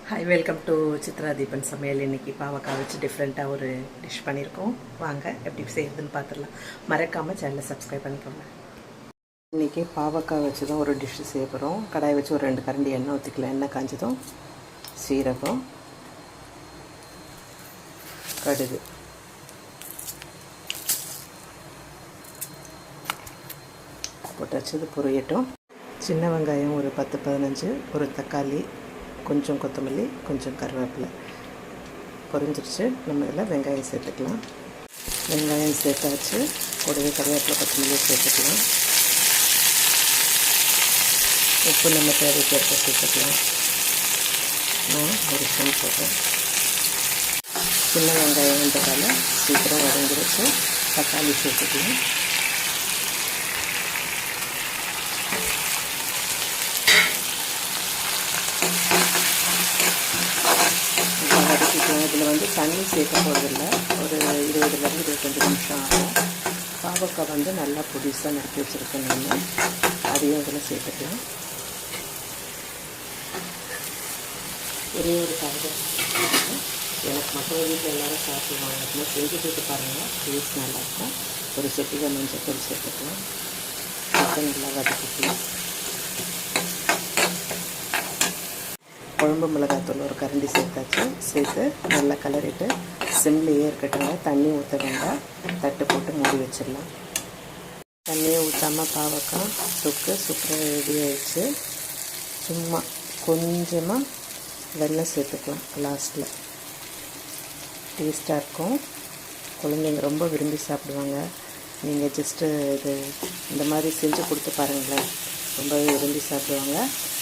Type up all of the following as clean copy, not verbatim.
Hi, welcome to Chitra Deepan சமையல். இன்றைக்கி பாவக்காய் வச்சு டிஃப்ரெண்ட்டாக ஒரு டிஷ் பண்ணியிருக்கோம். வாங்க எப்படி செய்யுதுன்னு பார்த்துடலாம். மறக்காமல் சேனலை சப்ஸ்கிரைப் பண்ணிக்கோங்க. இன்றைக்கி பாவக்காய் வச்சு தான் ஒரு டிஷ்ஷு செய்ய போகிறோம். கடாய் வச்சு ஒரு 2 கரண்டி எண்ணெய் ஊற்றிக்கலாம். எண்ணெய் காஞ்சதும் சீரகம், கடுகு, போட்டு வச்சது பொரியட்டும். சின்ன வெங்காயம் ஒரு 10-15, ஒரு தக்காளி, கொஞ்சம் கொத்தமல்லி, கொஞ்சம் கருவேப்பிலை பொரிஞ்சிருச்சு. நம்ம இதில் வெங்காயம் சேர்த்துக்கலாம். வெங்காயம் சேர்த்தாச்சு. கூடவே கருவேப்பிலை, கொத்தமல்லி சேர்த்துக்கலாம். உப்பு நம்ம தேவைக்கேற்ப சேர்த்துக்கலாம். நான் ஒரு ஸ்பூன் போட்டேன். சின்ன வெங்காயம்ன்றதால சீக்கிரம் வதங்கிருச்சு. தக்காளி சேர்த்துக்கலாம். இதில் தண்ணி சேர்க்க போகிறதில்ல. ஒரு 20-25 நிமிஷம் ஆகும். பாவக்காய் நல்லா பொடிசாக நறுக்கி வச்சுருக்கேன். நான் அதையும் இதில் சேர்த்துக்கலாம். ஒரே ஒரு காய்கறி எனக்கு மற்ற வீட்டில் எல்லோரும் சாப்பிடுவாங்க. அப்படின்னா செஞ்சு போட்டு பாருங்கள், டேஸ்ட் நல்லாயிருக்கும். ஒரு சொட்டிகை மஞ்சள் தூள் சேர்த்துக்கலாம். நல்லா வதக்கிக்கலாம். குழம்பு மிளகாத்தூள் ஒரு கரண்டி சேர்த்து நல்லா கலரிட்டு சிம்லேயே இருக்கட்டுங்க. தண்ணி ஊற்ற வேண்டாம். தட்டு போட்டு மூடி வச்சிடலாம். தண்ணியை ஊற்றாமல் பாவக்காய் தொக்கு சூப்பராக ரெடி ஆகிடுச்சு. சும்மா கொஞ்சமாக வெல்லம் சேர்த்துக்கலாம் லாஸ்ட்டில். டேஸ்ட்டாக இருக்கும். குழந்தைங்க ரொம்ப விரும்பி சாப்பிடுவாங்க. நீங்கள் ஜஸ்ட்டு இந்த மாதிரி செஞ்சு கொடுத்து பாருங்களேன், ரொம்பவே விரும்பி சாப்பிடுவாங்க.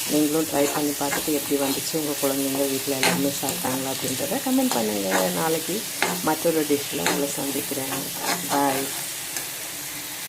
நீங்களும் ட்ரை பண்ணி பார்த்துட்டு எப்படி வந்துச்சு, உங்கள் குழந்தைங்க வீட்டில் எல்லாருமே சாப்பிட்டாங்களா அப்படின்றத கமெண்ட் பண்ணுங்கள். நாளைக்கு மற்றொரு டிஷ்ஷில் உங்களை சந்திக்கிறேன். பாய்.